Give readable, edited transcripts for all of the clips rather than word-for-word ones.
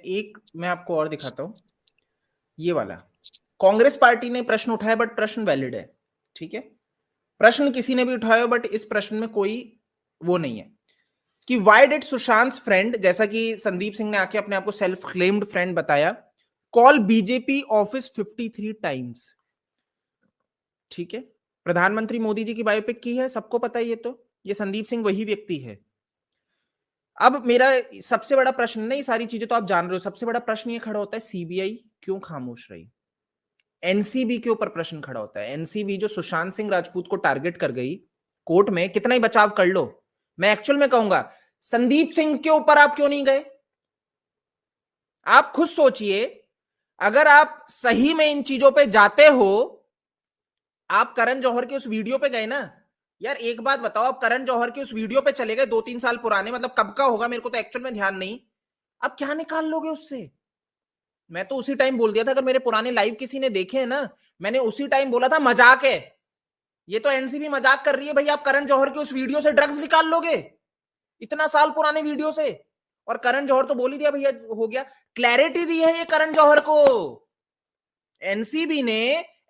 एक मैं आपको और दिखाता हूं, ये वाला। कांग्रेस पार्टी ने प्रश्न उठाया बट प्रश्न वैलिड है, ठीक है। प्रश्न किसी ने भी उठाया बट इस प्रश्न में कोई वो नहीं है कि वाई डिड सुशांत फ्रेंड, जैसा कि संदीप सिंह ने आके अपने आप को सेल्फ क्लेम्ड फ्रेंड बताया, कॉल बीजेपी ऑफिस 53 टाइम्स। ठीक है, प्रधानमंत्री मोदी जी की बायोपिक की है, सबको पता है ये संदीप सिंह वही व्यक्ति है। अब मेरा सबसे बड़ा प्रश्न, नहीं सारी चीजें तो आप जान रहे हो, सबसे बड़ा प्रश्न ये खड़ा होता है सीबीआई क्यों खामोश रही, एनसीबी के ऊपर प्रश्न खड़ा होता है। एनसीबी जो सुशांत सिंह राजपूत को टारगेट कर गई कोर्ट में, कितना ही बचाव कर लो, मैं एक्चुअल में कहूंगा संदीप सिंह के ऊपर आप क्यों नहीं गए? आप खुद सोचिए, अगर आप सही में इन चीजों पे जाते हो, आप करण जौहर के उस वीडियो पे गए ना यार, एक बात बताओ, आप करण जौहर के उस वीडियो पे चले गए 2-3 साल पुराने, मतलब कब का होगा मेरे को तो एक्चुअल में ध्यान नहीं, अब क्या निकाल लोगे उससे? मैं तो उसी टाइम बोल दिया था, अगर मेरे पुराने लाइव किसी ने देखे हैं ना, मैंने उसी टाइम बोला था मजाक है, ये तो एनसीबी मजाक कर रही है भाई, आप करण जौहर के उस वीडियो से ड्रग्स निकाल लोगे इतना साल पुराने वीडियो से? और करण जौहर तो बोल ही दिया भैया, हो गया, क्लैरिटी दी है ये करण जौहर को, एनसीबी ने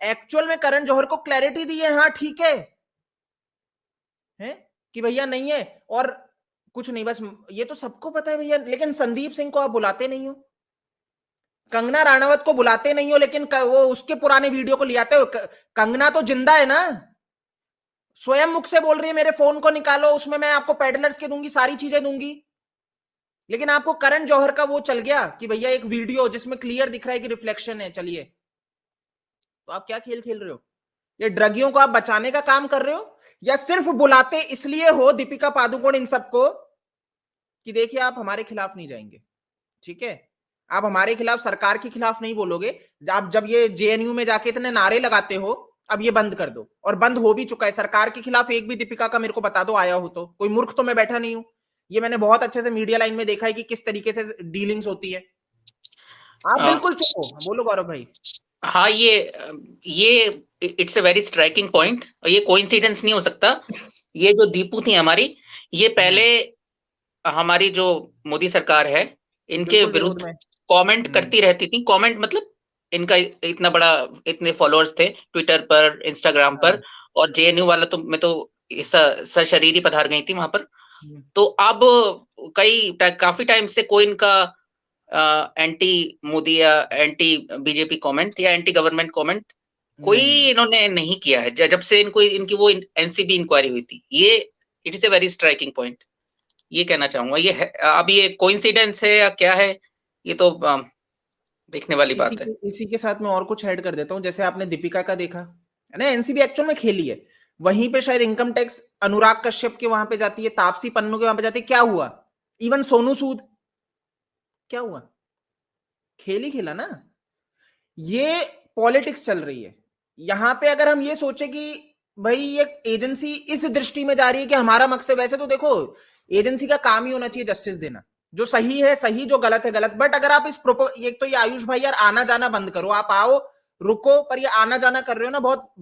एक्चुअल में करण जौहर को क्लैरिटी दी है, हाँ ठीक है कि भैया नहीं है और कुछ नहीं, बस ये तो सबको पता है भैया। लेकिन संदीप सिंह को आप बुलाते नहीं हो, कंगना राणावत को बुलाते नहीं हो, लेकिन वो उसके पुराने वीडियो को ले आते हो। कंगना तो जिंदा है ना, स्वयं मुख से बोल रही है मेरे फोन को निकालो, उसमें मैं आपको पैडलर्स के दूंगी, सारी चीजें दूंगी। लेकिन आपको करण जौहर का वो चल गया कि भैया एक वीडियो जिसमें क्लियर दिख रहा है कि रिफ्लेक्शन है, चलिए। तो आप क्या खेल खेल रहे हो? ये ड्रगियों को आप बचाने का काम कर रहे हो, या सिर्फ बुलाते इसलिए हो दीपिका पादुकोण इन सबको कि देखिए आप हमारे खिलाफ नहीं जाएंगे, ठीक है, आप हमारे खिलाफ, सरकार के खिलाफ नहीं बोलोगे, आप जब ये जेएनयू में जाके इतने नारे लगाते हो, अब ये बंद कर दो, और बंद हो भी चुका है। सरकार के खिलाफ एक भी दीपिका का मेरे को बता दो आया हो तो, कोई मूर्ख तो मैं बैठा नहीं हूं, ये मैंने बहुत अच्छे से मीडिया लाइन में देखा है कि किस तरीके से डीलिंग्स होती है। आप बिल्कुल चुप हो, बोलो गौरव भाई। हाँ, ये it's a very striking point, और ये कोइंसिडेंस नहीं हो सकता। ये जो दीपू थी हमारी, ये पहले हमारी जो मोदी सरकार है, इनके बिल्कुल विरोध विरुद्ध में। कमेंट करती रहती थी। कमेंट मतलब इनका इतना बड़ा, इतने फॉलोअर्स थे ट्विटर पर, इंस्टाग्राम पर, हाँ। और जेएनयू वाला तो मैं तो सशरीरी पधार गई थी वहां पर। हम्म। तो अब काफी टाइम से कोई इनका एंटी मोदी या एंटी बीजेपी कमेंट या एंटी गवर्नमेंट कमेंट कोई नहीं है। इन्होंने नहीं किया है, जब से इनको इनकी वो एनसीबी इंक्वायरी हुई थी। ये it is a very striking point, ये कहना चाहूंगा। ये है, अब ये कोइंसिडेंस है या क्या है, ये तो देखने वाली बात है। इसी के साथ मैं और कुछ ऐड कर देता हूं, जैसे आपने दीपिका का देखा है ना, एनसीबी एक्चुअल में खेली है, वहीं पे शायद इनकम टैक्स अनुराग कश्यप के वहां पे जाती है, तापसी पन्नू के वहां पे जाती है, क्या हुआ? इवन सोनू सूद, क्या हुआ? खेल ही खेला ना। ये पॉलिटिक्स चल रही है यहां पे। अगर हम ये सोचे कि भाई ये एजेंसी इस दृष्टि में जा रही है कि हमारा मकसद, वैसे तो देखो एजेंसी का काम ही होना चाहिए जस्टिस देना, जो सही है सही, जो गलत है गलत। बट अगर आप एक तो ये आयुष भाई यार, आना जाना बंद करो, आप आओ रुको, पर ये आना जाना कर रहे हो ना, बहुत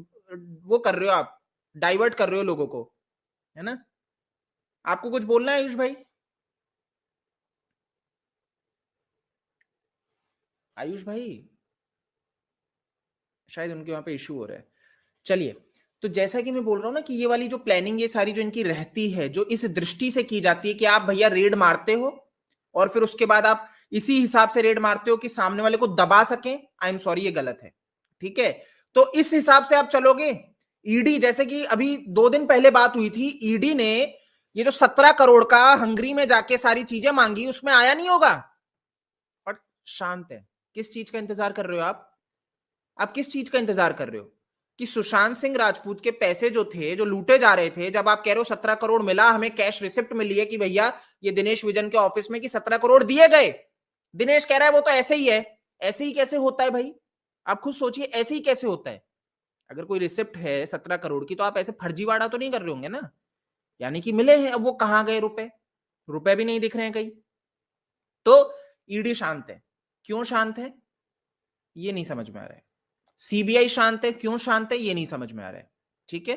वो कर रहे हो आप, डाइवर्ट कर रहे हो लोगों को, है ना। आपको कुछ बोलना है आयुष भाई? आयुष भाई शायद उनके वहां पे इशू हो रहा है। चलिए, तो जैसा कि मैं बोल रहा हूं ना कि ये वाली जो प्लानिंग, ये सारी जो इनकी रहती है, जो इस दृष्टि से की जाती है कि आप भैया रेड मारते हो और फिर उसके बाद आप इसी हिसाब से रेड मारते हो कि सामने वाले को दबा सके, आई एम सॉरी ये गलत है, ठीक है। तो इस हिसाब से आप चलोगे। ईडी, जैसे कि अभी 2 दिन पहले बात हुई थी, ईडी ने ये जो 17 करोड़ का हंगरी में जाके सारी चीजें मांगी, उसमें आया नहीं होगा, और शांत है। किस चीज का इंतजार कर रहे हो आप किस चीज का इंतजार कर रहे हो? कि सुशांत सिंह राजपूत के पैसे जो थे, जो लूटे जा रहे थे, जब आप कह रहे हो 17 करोड़ मिला, हमें कैश रिसिप्ट मिली है कि भैया ये दिनेश विजन के ऑफिस में कि 17 करोड़ दिए गए, दिनेश कह रहा है वो तो ऐसे ही है। ऐसे ही कैसे होता है भाई? आप खुद सोचिए, ऐसे ही कैसे होता है? अगर कोई रिसिप्ट है 17 करोड़ की, तो आप ऐसे फर्जीवाड़ा तो नहीं कर रहे होंगे ना, यानी कि मिले हैं। अब वो कहां गए रुपए? रुपए भी नहीं दिख रहे हैं कहीं। तो ईडी शांत है। क्यों शांत है ये नहीं समझ में आ रहा है। सीबीआई शांत है, क्यों शांत है ये नहीं समझ में आ रहा है, ठीक है।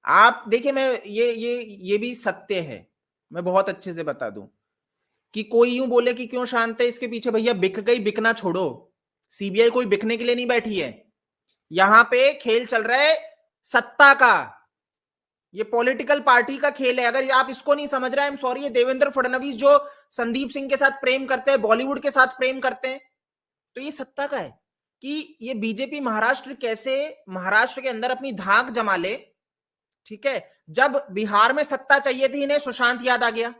आप देखिए, मैं ये भी सत्य है, मैं बहुत अच्छे से बता दूं, कि कोई यूं बोले कि क्यों शांत है, इसके पीछे भैया बिक गई, बिकना छोड़ो। सीबीआई कोई बिकने के लिए नहीं बैठी है, यहां पे खेल चल रहा है सत्ता का, ये पॉलिटिकल पार्टी का खेल है। अगर आप इसको नहीं समझ रहे, आई एम सॉरी, ये देवेंद्र फडणवीस जो संदीप सिंह के साथ प्रेम करते हैं, बॉलीवुड के साथ प्रेम करते हैं, तो ये सत्ता का है कि ये बीजेपी महाराष्ट्र कैसे महाराष्ट्र के अंदर अपनी धाक जमा ले। ठीक है, जब बिहार में सत्ता चाहिए थी इन्हें, सुशांत याद आ गया,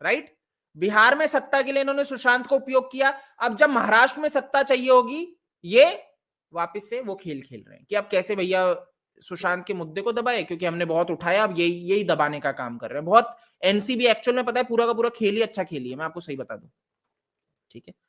राइट? बिहार में सत्ता के लिए इन्होंने सुशांत को उपयोग किया। अब जब महाराष्ट्र में सत्ता चाहिए होगी, ये वापस से वो खेल खेल रहे हैं कि अब कैसे भैया सुशांत के मुद्दे को दबाए, क्योंकि हमने बहुत उठाया, अब यही दबाने का काम कर रहे हैं। बहुत एनसीबी एक्चुअल में पता है पूरा का पूरा खेल ही अच्छा खेली है, मैं आपको सही बता दूं। ठीक है।